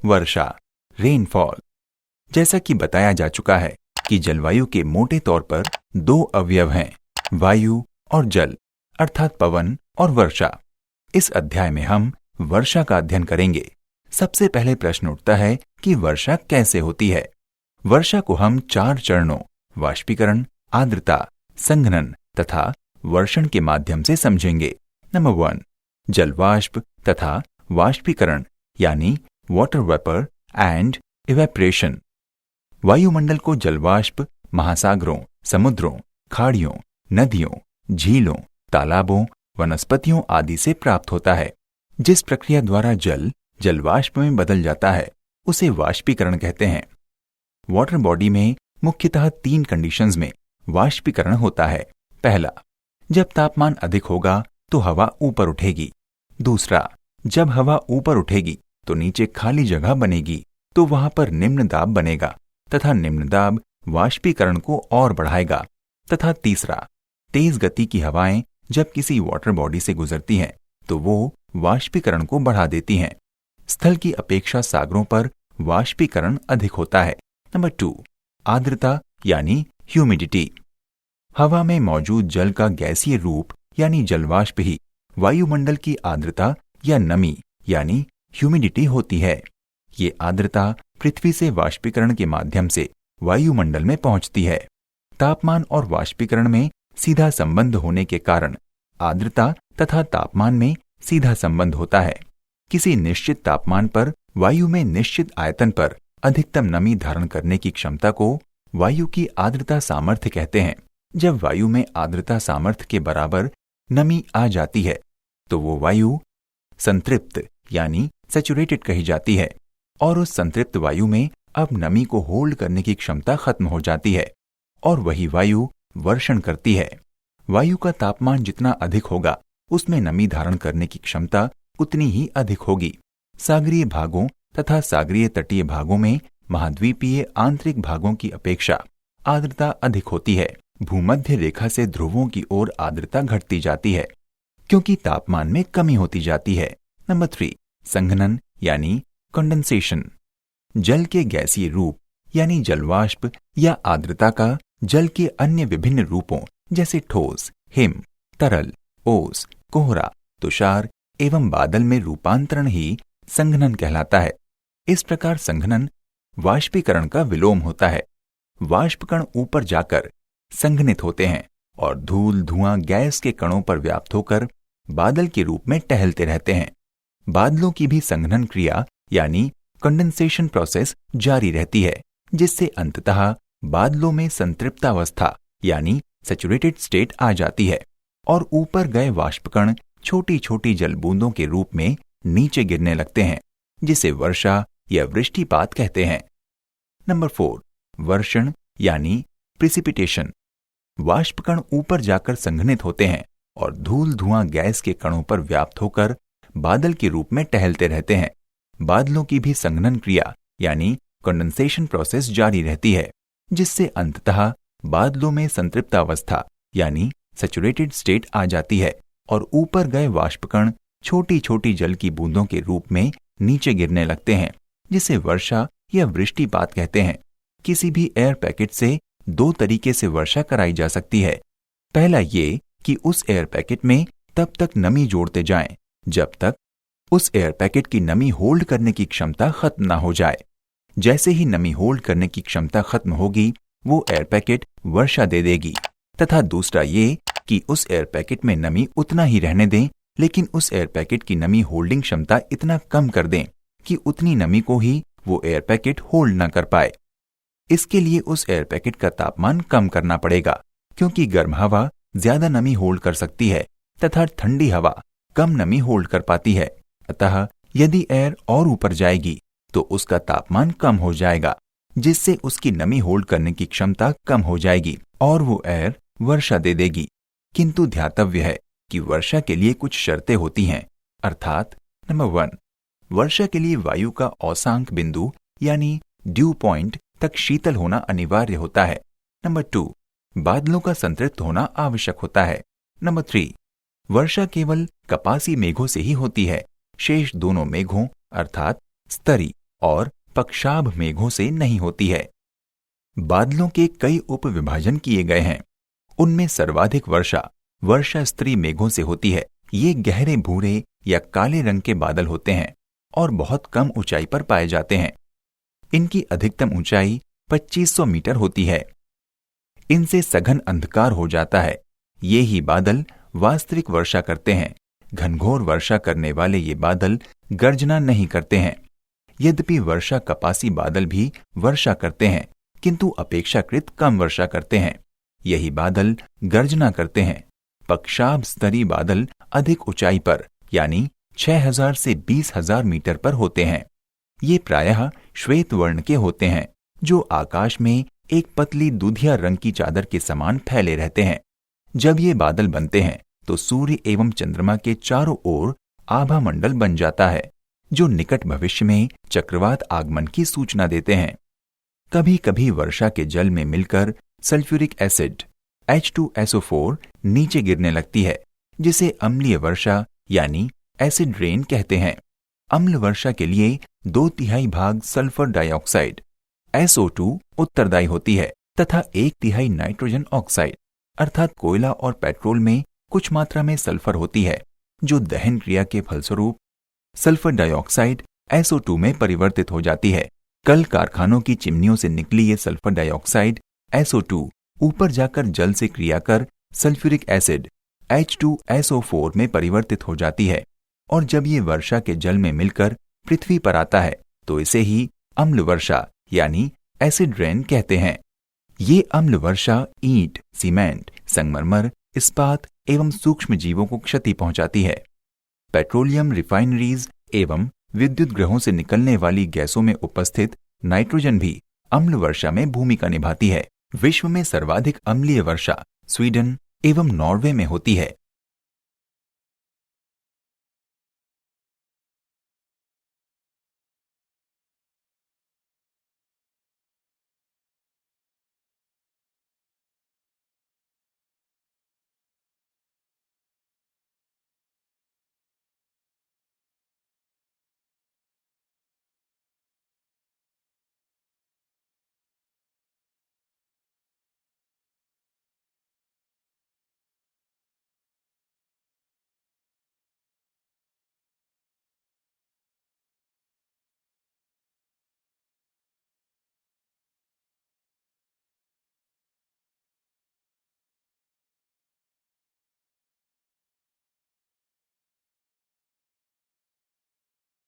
वर्षा, rainfall. जैसा कि बताया जा चुका है कि जलवायु के मोटे तौर पर दो अवयव हैं, वायु और जल, अर्थात पवन और वर्षा। इस अध्याय में हम वर्षा का अध्ययन करेंगे। सबसे पहले प्रश्न उठता है कि वर्षा कैसे होती है। वर्षा को हम 4 चरणों वाष्पीकरण, आर्द्रता, संघनन तथा वर्षण के माध्यम से समझेंगे। नंबर 1, जलवाष्प तथा वाष्पीकरण यानी वाटर वेपर एंड इवेपरेशन। वायुमंडल को जलवाष्प महासागरों, समुद्रों, खाड़ियों, नदियों, झीलों, तालाबों, वनस्पतियों आदि से प्राप्त होता है। जिस प्रक्रिया द्वारा जल जलवाष्प में बदल जाता है उसे वाष्पीकरण कहते हैं। वाटर बॉडी में मुख्यतः 3 कंडीशंस में वाष्पीकरण होता है। पहला, जब तापमान अधिक होगा तो हवा ऊपर उठेगी। दूसरा, जब हवा ऊपर उठेगी तो नीचे खाली जगह बनेगी तो वहां पर निम्न दाब बनेगा तथा निम्न दाब वाष्पीकरण को और बढ़ाएगा। तथा तीसरा, तेज गति की हवाएं जब किसी वाटर बॉडी से गुजरती हैं तो वो वाष्पीकरण को बढ़ा देती हैं। स्थल की अपेक्षा सागरों पर वाष्पीकरण अधिक होता है। नंबर 2, आर्द्रता यानी ह्यूमिडिटी। हवा में मौजूद जल का गैसीय रूप यानी जलवाष्प ही वायुमंडल की आर्द्रता या नमी यानी ह्यूमिडिटी होती है। ये आर्द्रता पृथ्वी से वाष्पीकरण के माध्यम से वायुमंडल में पहुंचती है। तापमान और वाष्पीकरण में सीधा संबंध होने के कारण आर्द्रता तथा तापमान में सीधा संबंध होता है। किसी निश्चित तापमान पर वायु में निश्चित आयतन पर अधिकतम नमी धारण करने की क्षमता को वायु की आर्द्रता सामर्थ्य कहते हैं। जब वायु में आर्द्रता सामर्थ्य के बराबर नमी आ जाती है तो वो वायु संतृप्त यानी सैचुरेटेड कही जाती है और उस संतृप्त वायु में अब नमी को होल्ड करने की क्षमता खत्म हो जाती है और वही वायु वर्षण करती है। वायु का तापमान जितना अधिक होगा उसमें नमी धारण करने की क्षमता उतनी ही अधिक होगी। सागरीय भागों तथा सागरीय तटीय भागों में महाद्वीपीय आंतरिक भागों की अपेक्षा आर्द्रता अधिक होती है। भूमध्य रेखा से ध्रुवों की ओर आर्द्रता घटती जाती है क्योंकि तापमान में कमी होती जाती है। नंबर 3, संघनन यानी कंडेंसेशन। जल के गैसीय रूप यानी जलवाष्प या आर्द्रता का जल के अन्य विभिन्न रूपों जैसे ठोस, हिम, तरल, ओस, कोहरा, तुषार एवं बादल में रूपांतरण ही संघनन कहलाता है। इस प्रकार संघनन वाष्पीकरण का विलोम होता है। वाष्पकण ऊपर जाकर संघनित होते हैं और धूल, धुआं, गैस के कणों पर व्याप्त होकर बादल के रूप में टहलते रहते हैं। बादलों की भी संघनन क्रिया यानी कंडेंसेशन प्रोसेस जारी रहती है, जिससे अंततः बादलों में संतृप्तावस्था यानी सैचुरेटेड स्टेट आ जाती है और ऊपर गए वाष्पकण छोटी छोटी जल बूंदों के रूप में नीचे गिरने लगते हैं, जिसे वर्षा या वृष्टिपात कहते हैं। नंबर 4, वर्षण यानी प्रिसिपिटेशन। वाष्पकण ऊपर जाकर संघनित होते हैं और धूल, धुआं, गैस के कणों पर व्याप्त होकर बादल के रूप में टहलते रहते हैं। बादलों की भी संघनन क्रिया यानी कंडेंसेशन प्रोसेस जारी रहती है, जिससे अंततः बादलों में संतृप्तावस्था यानी सैचुरेटेड स्टेट आ जाती है और ऊपर गए वाष्पकण छोटी छोटी जल की बूंदों के रूप में नीचे गिरने लगते हैं, जिसे वर्षा या वृष्टिपात कहते हैं। किसी भी एयर पैकेट से 2 तरीके से वर्षा कराई जा सकती है। पहला ये कि उस एयर पैकेट में तब तक नमी जोड़ते जाएं जब तक उस एयर पैकेट की नमी होल्ड करने की क्षमता खत्म ना हो जाए। जैसे ही नमी होल्ड करने की क्षमता खत्म होगी वो एयर पैकेट वर्षा दे देगी। तथा दूसरा ये कि उस एयर पैकेट में नमी उतना ही रहने दें, लेकिन उस एयर पैकेट की नमी होल्डिंग क्षमता इतना कम कर दें कि उतनी नमी को ही वो एयर पैकेट होल्ड न कर पाए। इसके लिए उस एयर पैकेट का तापमान कम करना पड़ेगा, क्योंकि गर्म हवा ज्यादा नमी होल्ड कर सकती है तथा ठंडी हवा कम नमी होल्ड कर पाती है। अतः यदि एयर और ऊपर जाएगी तो उसका तापमान कम हो जाएगा, जिससे उसकी नमी होल्ड करने की क्षमता कम हो जाएगी और वो एयर वर्षा दे देगी। किंतु ध्यातव्य है कि वर्षा के लिए कुछ शर्तें होती हैं, अर्थात नंबर 1, वर्षा के लिए वायु का औसांक बिंदु यानी ड्यू पॉइंट तक शीतल होना अनिवार्य होता है। नंबर 2, बादलों का संतृप्त होना आवश्यक होता है। नंबर 3, वर्षा केवल कपासी मेघों से ही होती है। शेष दोनों मेघों अर्थात स्तरी और पक्षाभ मेघों से नहीं होती है। बादलों के कई उपविभाजन किए गए हैं। उनमें सर्वाधिक वर्षा वर्षा स्तरीय मेघों से होती है। ये गहरे भूरे या काले रंग के बादल होते हैं और बहुत कम ऊंचाई पर पाए जाते हैं। इनकी अधिकतम ऊंचाई 2500 मीटर होती है। इनसे सघन अंधकार हो जाता है। ये ही बादल वास्तविक वर्षा करते हैं। घनघोर वर्षा करने वाले ये बादल गर्जना नहीं करते हैं। यद्यपि वर्षा कपासी बादल भी वर्षा करते हैं, किंतु अपेक्षाकृत कम वर्षा करते हैं। यही बादल गर्जना करते हैं। पक्षाभ स्तरीय बादल अधिक ऊंचाई पर यानी 6000 से 20,000 मीटर पर होते हैं। ये प्रायः श्वेत वर्ण के होते हैं, जो आकाश में एक पतली दूधिया रंग की चादर के समान फैले रहते हैं। जब ये बादल बनते हैं तो सूर्य एवं चंद्रमा के चारों ओर आभा मंडल बन जाता है, जो निकट भविष्य में चक्रवात आगमन की सूचना देते हैं। कभी कभी वर्षा के जल में मिलकर सल्फ्यूरिक एसिड H2SO4 नीचे गिरने लगती है, जिसे अम्लीय वर्षा यानी एसिड रेन कहते हैं। अम्ल वर्षा के लिए 2/3 भाग सल्फर डाइऑक्साइड SO2 उत्तरदायी होती है तथा 1/3 नाइट्रोजन ऑक्साइड अर्थात कोयला और पेट्रोल में कुछ मात्रा में सल्फर होती है, जो दहन क्रिया के फलस्वरूप सल्फर डाइऑक्साइड SO2 में परिवर्तित हो जाती है। कल कारखानों की चिमनियों से निकली ये सल्फर डाइऑक्साइड SO2 ऊपर जाकर जल से क्रिया कर सल्फ्यूरिक एसिड H2SO4 में परिवर्तित हो जाती है और जब ये वर्षा के जल में मिलकर पृथ्वी पर आता है तो इसे ही अम्ल वर्षा यानी एसिड रेन कहते हैं। ये अम्ल वर्षा ईंट, सीमेंट, संगमरमर, इस्पात एवं सूक्ष्म जीवों को क्षति पहुंचाती है। पेट्रोलियम रिफाइनरीज एवं विद्युत ग्रहों से निकलने वाली गैसों में उपस्थित नाइट्रोजन भी अम्ल वर्षा में भूमिका निभाती है। विश्व में सर्वाधिक अम्लीय वर्षा स्वीडन एवं नॉर्वे में होती है।